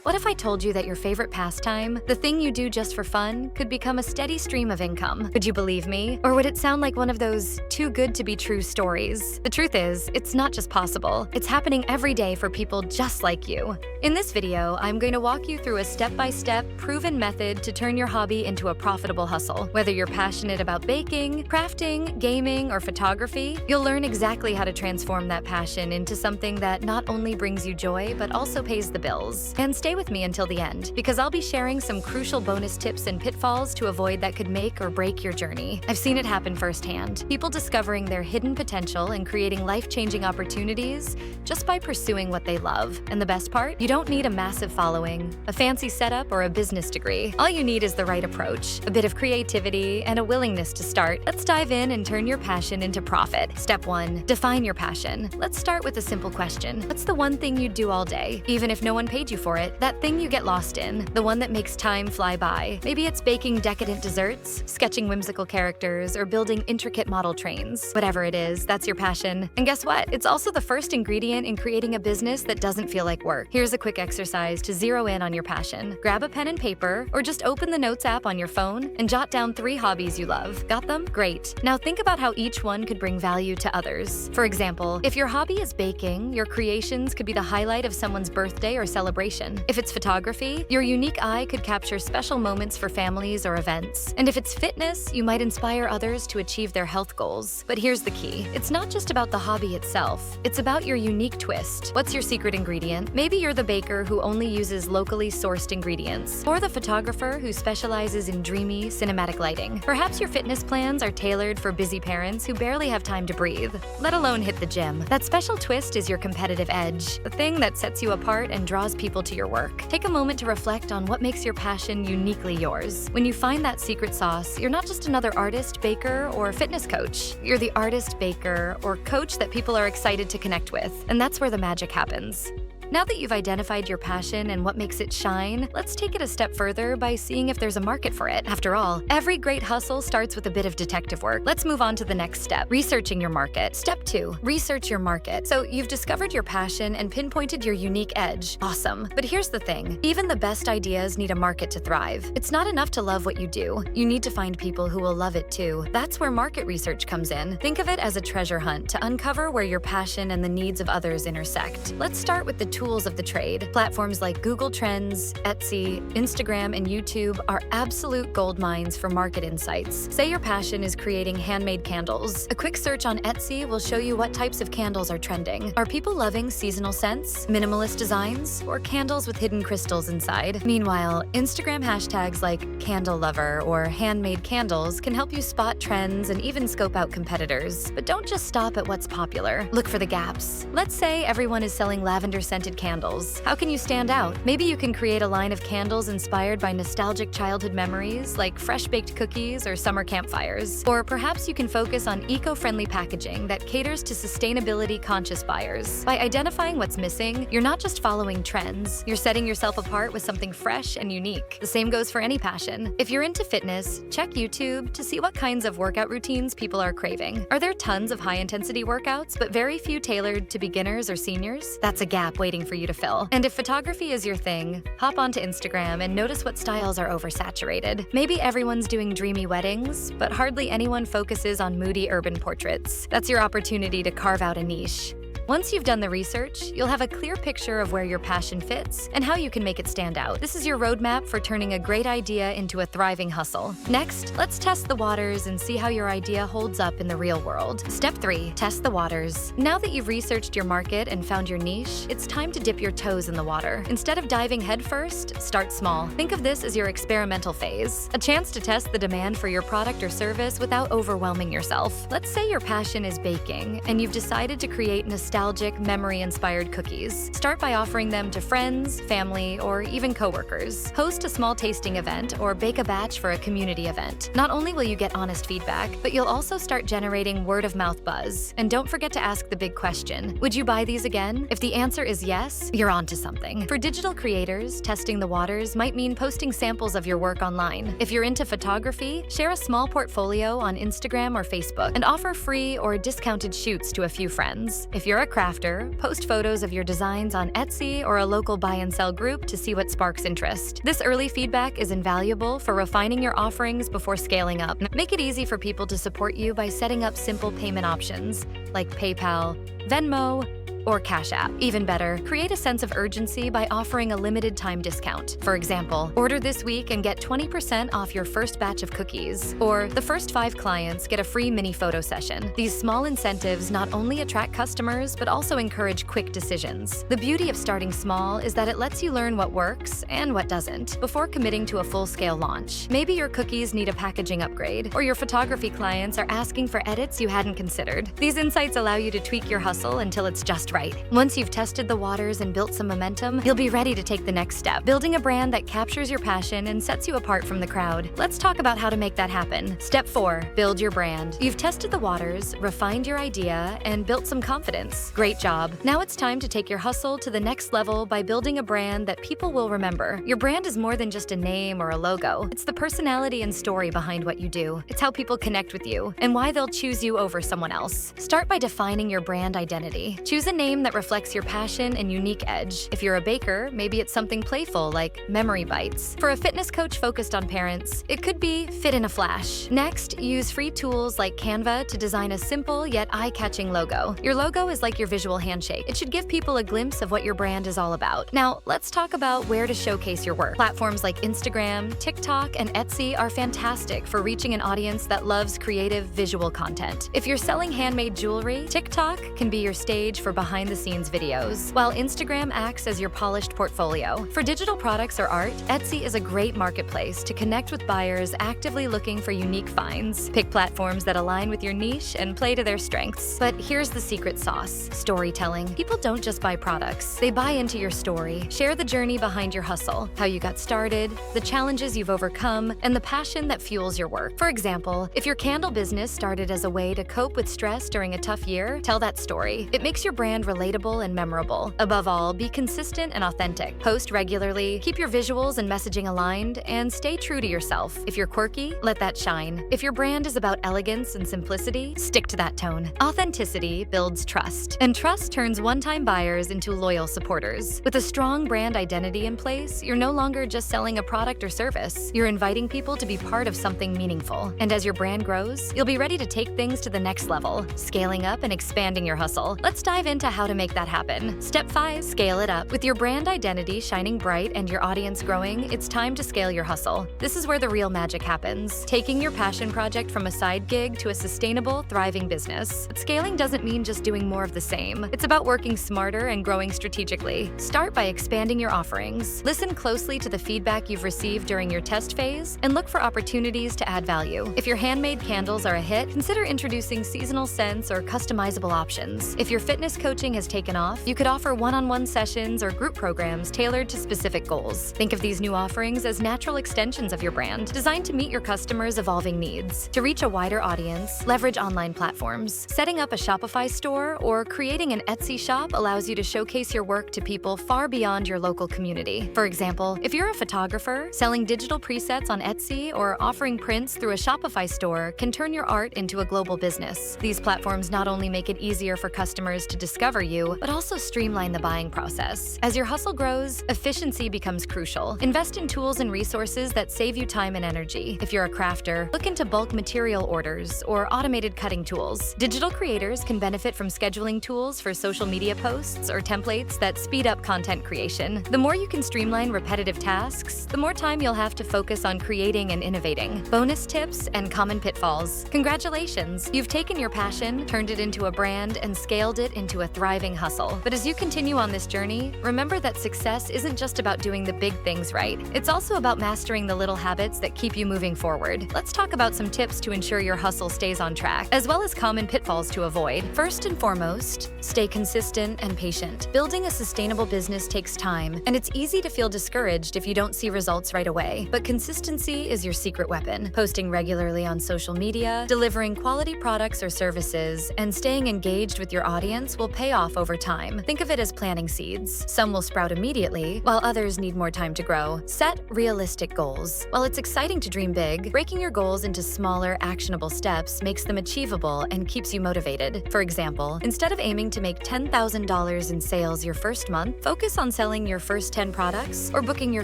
What if I told you that your favorite pastime, the thing you do just for fun, could become a steady stream of income? Would you believe me? Or would it sound like one of those too good to be true stories? The truth is, it's not just possible. It's happening every day for people just like you. In this video, I'm going to walk you through a step-by-step, proven method to turn your hobby into a profitable hustle. Whether you're passionate about baking, crafting, gaming, or photography, you'll learn exactly how to transform that passion into something that not only brings you joy, but also pays the bills. And stay with me until the end, because I'll be sharing some crucial bonus tips and pitfalls to avoid that could make or break your journey. I've seen it happen firsthand. People discovering their hidden potential and creating life-changing opportunities just by pursuing what they love. And the best part? You don't need a massive following, a fancy setup, or a business degree. All you need is the right approach, a bit of creativity, and a willingness to start. Let's dive in and turn your passion into profit. Step 1. Define your passion. Let's start with a simple question. What's the one thing you'd do all day, even if no one paid you for it? That thing you get lost in, the one that makes time fly by. Maybe it's baking decadent desserts, sketching whimsical characters, or building intricate model trains. Whatever it is, that's your passion. And guess what? It's also the first ingredient in creating a business that doesn't feel like work. Here's a quick exercise to zero in on your passion. Grab a pen and paper, or just open the Notes app on your phone and jot down 3 hobbies you love. Got them? Great. Now think about how each one could bring value to others. For example, if your hobby is baking, your creations could be the highlight of someone's birthday or celebration. If it's photography, your unique eye could capture special moments for families or events. And if it's fitness, you might inspire others to achieve their health goals. But here's the key. It's not just about the hobby itself. It's about your unique twist. What's your secret ingredient? Maybe you're the baker who only uses locally sourced ingredients, or the photographer who specializes in dreamy, cinematic lighting. Perhaps your fitness plans are tailored for busy parents who barely have time to breathe, let alone hit the gym. That special twist is your competitive edge, the thing that sets you apart and draws people to your work. Take a moment to reflect on what makes your passion uniquely yours. When you find that secret sauce, you're not just another artist, baker, or fitness coach. You're the artist, baker, or coach that people are excited to connect with. And that's where the magic happens. Now that you've identified your passion and what makes it shine, let's take it a step further by seeing if there's a market for it. After all, every great hustle starts with a bit of detective work. Let's move on to the next step, researching your market. Step 2, research your market. So you've discovered your passion and pinpointed your unique edge. Awesome. But here's the thing, even the best ideas need a market to thrive. It's not enough to love what you do. You need to find people who will love it too. That's where market research comes in. Think of it as a treasure hunt to uncover where your passion and the needs of others intersect. Let's start with the tools of the trade. Platforms like Google Trends, Etsy, Instagram, and YouTube are absolute gold mines for market insights. Say your passion is creating handmade candles. A quick search on Etsy will show you what types of candles are trending. Are people loving seasonal scents, minimalist designs, or candles with hidden crystals inside? Meanwhile, Instagram hashtags like candle lover or handmade candles can help you spot trends and even scope out competitors. But don't just stop at what's popular. Look for the gaps. Let's say everyone is selling lavender-scented candles. How can you stand out? Maybe you can create a line of candles inspired by nostalgic childhood memories like fresh-baked cookies or summer campfires. Or perhaps you can focus on eco-friendly packaging that caters to sustainability-conscious buyers. By identifying what's missing, you're not just following trends, you're setting yourself apart with something fresh and unique. The same goes for any passion. If you're into fitness, check YouTube to see what kinds of workout routines people are craving. Are there tons of high-intensity workouts, but very few tailored to beginners or seniors? That's a gap waiting for you to fill. And if photography is your thing, hop onto Instagram and notice what styles are oversaturated. Maybe everyone's doing dreamy weddings, but hardly anyone focuses on moody urban portraits. That's your opportunity to carve out a niche. Once you've done the research, you'll have a clear picture of where your passion fits and how you can make it stand out. This is your roadmap for turning a great idea into a thriving hustle. Next, let's test the waters and see how your idea holds up in the real world. Step 3, test the waters. Now that you've researched your market and found your niche, it's time to dip your toes in the water. Instead of diving headfirst, start small. Think of this as your experimental phase, a chance to test the demand for your product or service without overwhelming yourself. Let's say your passion is baking, and you've decided to create nostalgic, memory-inspired cookies. Start by offering them to friends, family, or even coworkers. Host a small tasting event or bake a batch for a community event. Not only will you get honest feedback, but you'll also start generating word-of-mouth buzz. And don't forget to ask the big question, would you buy these again? If the answer is yes, you're onto something. For digital creators, testing the waters might mean posting samples of your work online. If you're into photography, share a small portfolio on Instagram or Facebook and offer free or discounted shoots to a few friends. If you're a crafter, post photos of your designs on Etsy or a local buy and sell group to see what sparks interest. This early feedback is invaluable for refining your offerings before scaling up. Make it easy for people to support you by setting up simple payment options like PayPal, Venmo, or Cash App. Even better, create a sense of urgency by offering a limited time discount. For example, order this week and get 20% off your first batch of cookies, or the first 5 clients get a free mini photo session. These small incentives not only attract customers, but also encourage quick decisions. The beauty of starting small is that it lets you learn what works and what doesn't before committing to a full-scale launch. Maybe your cookies need a packaging upgrade, or your photography clients are asking for edits you hadn't considered. These insights allow you to tweak your hustle until it's just right. Once you've tested the waters and built some momentum, you'll be ready to take the next step, building a brand that captures your passion and sets you apart from the crowd. Let's talk about how to make that happen. Step 4, build your brand. You've tested the waters, refined your idea, and built some confidence. Great job. Now it's time to take your hustle to the next level by building a brand that people will remember. Your brand is more than just a name or a logo. It's the personality and story behind what you do. It's how people connect with you and why they'll choose you over someone else. Start by defining your brand identity. Choose a name that reflects your passion and unique edge. If you're a baker, maybe it's something playful like Memory Bites. For a fitness coach focused on parents, it could be Fit in a Flash. Next, use free tools like Canva to design a simple yet eye-catching logo. Your logo is like your visual handshake. It should give people a glimpse of what your brand is all about. Now, let's talk about where to showcase your work. Platforms like Instagram, TikTok, and Etsy are fantastic for reaching an audience that loves creative visual content. If you're selling handmade jewelry, TikTok can be your stage for behind-the-scenes videos, while Instagram acts as your polished portfolio. For digital products or art, Etsy is a great marketplace to connect with buyers actively looking for unique finds. Pick platforms that align with your niche and play to their strengths. But here's the secret sauce: storytelling. People don't just buy products, they buy into your story. Share the journey behind your hustle, how you got started, the challenges you've overcome, and the passion that fuels your work. For example, if your candle business started as a way to cope with stress during a tough year, tell that story. It makes your brand relatable and memorable. Above all, be consistent and authentic. Post regularly, keep your visuals and messaging aligned, and stay true to yourself. If you're quirky, let that shine. If your brand is about elegance and simplicity, stick to that tone. Authenticity builds trust, and trust turns one-time buyers into loyal supporters. With a strong brand identity in place, you're no longer just selling a product or service. You're inviting people to be part of something meaningful. And as your brand grows, you'll be ready to take things to the next level, scaling up and expanding your hustle. Let's dive into how to make that happen. Step 5, scale it up. With your brand identity shining bright and your audience growing, it's time to scale your hustle. This is where the real magic happens, taking your passion project from a side gig to a sustainable, thriving business. But scaling doesn't mean just doing more of the same. It's about working smarter and growing strategically. Start by expanding your offerings. Listen closely to the feedback you've received during your test phase and look for opportunities to add value. If your handmade candles are a hit, consider introducing seasonal scents or customizable options. If your fitness coaching has taken off, you could offer one-on-one sessions or group programs tailored to specific goals. Think of these new offerings as natural extensions of your brand, designed to meet your customers' evolving needs. To reach a wider audience, leverage online platforms. Setting up a Shopify store or creating an Etsy shop allows you to showcase your work to people far beyond your local community. For example, if you're a photographer, selling digital presets on Etsy or offering prints through a Shopify store can turn your art into a global business. These platforms not only make it easier for customers to discover you, but also streamline the buying process. As your hustle grows, efficiency becomes crucial. Invest in tools and resources that save you time and energy. If you're a crafter, look into bulk material orders or automated cutting tools. Digital creators can benefit from scheduling tools for social media posts or templates that speed up content creation. The more you can streamline repetitive tasks, the more time you'll have to focus on creating and innovating. Bonus tips and common pitfalls. Congratulations! You've taken your passion, turned it into a brand, and scaled it into a thriving hustle. But as you continue on this journey, remember that success isn't just about doing the big things right. It's also about mastering the little habits that keep you moving forward. Let's talk about some tips to ensure your hustle stays on track, as well as common pitfalls to avoid. First and foremost, stay consistent and patient. Building a sustainable business takes time, and it's easy to feel discouraged if you don't see results right away. But consistency is your secret weapon. Posting regularly on social media, delivering quality products or services, and staying engaged with your audience will pay pay off over time. Think of it as planting seeds. Some will sprout immediately, while others need more time to grow. Set realistic goals. While it's exciting to dream big, breaking your goals into smaller, actionable steps makes them achievable and keeps you motivated. For example, instead of aiming to make $10,000 in sales your first month, focus on selling your first 10 products or booking your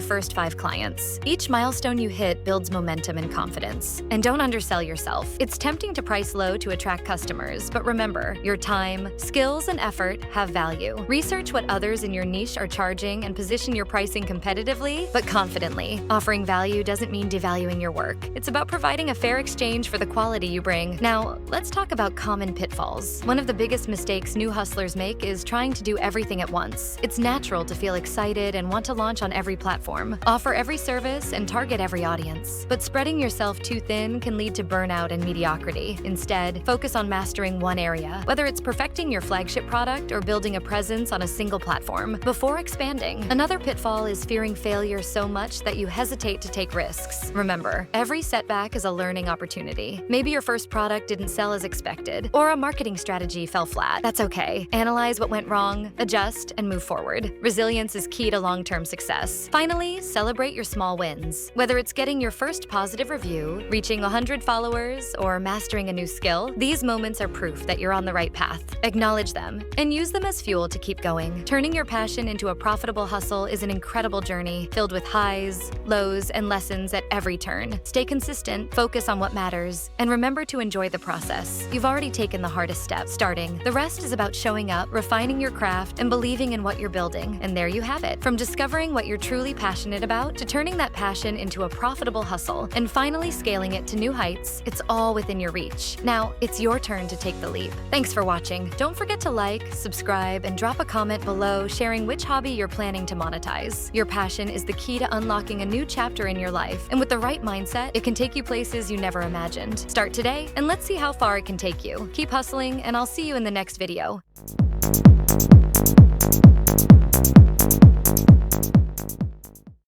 first 5 clients. Each milestone you hit builds momentum and confidence. And don't undersell yourself. It's tempting to price low to attract customers, but remember, your time, skills, and effort have value. Research what others in your niche are charging and position your pricing competitively, but confidently. Offering value doesn't mean devaluing your work. It's about providing a fair exchange for the quality you bring. Now, let's talk about common pitfalls. One of the biggest mistakes new hustlers make is trying to do everything at once. It's natural to feel excited and want to launch on every platform, offer every service, and target every audience. But spreading yourself too thin can lead to burnout and mediocrity. Instead, focus on mastering one area, whether it's perfecting your flagship product or building a presence on a single platform, before expanding. Another pitfall is fearing failure so much that you hesitate to take risks. Remember, every setback is a learning opportunity. Maybe your first product didn't sell as expected, or a marketing strategy fell flat. That's okay. Analyze what went wrong, adjust, and move forward. Resilience is key to long-term success. Finally, celebrate your small wins. Whether it's getting your first positive review, reaching 100 followers, or mastering a new skill, these moments are proof that you're on the right path. Acknowledge them and use them as fuel to keep going. Turning your passion into a profitable hustle is an incredible journey filled with highs, lows, and lessons at every turn. Stay consistent, focus on what matters, and remember to enjoy the process. You've already taken the hardest step, starting. The rest is about showing up, refining your craft, and believing in what you're building. And there you have it. From discovering what you're truly passionate about to turning that passion into a profitable hustle and finally scaling it to new heights, it's all within your reach. Now, it's your turn to take the leap. Thanks for watching. Don't forget to like, subscribe, and drop a comment below sharing which hobby you're planning to monetize. Your passion is the key to unlocking a new chapter in your life, and with the right mindset, it can take you places you never imagined. Start today, and let's see how far it can take you. Keep hustling, and I'll see you in the next video.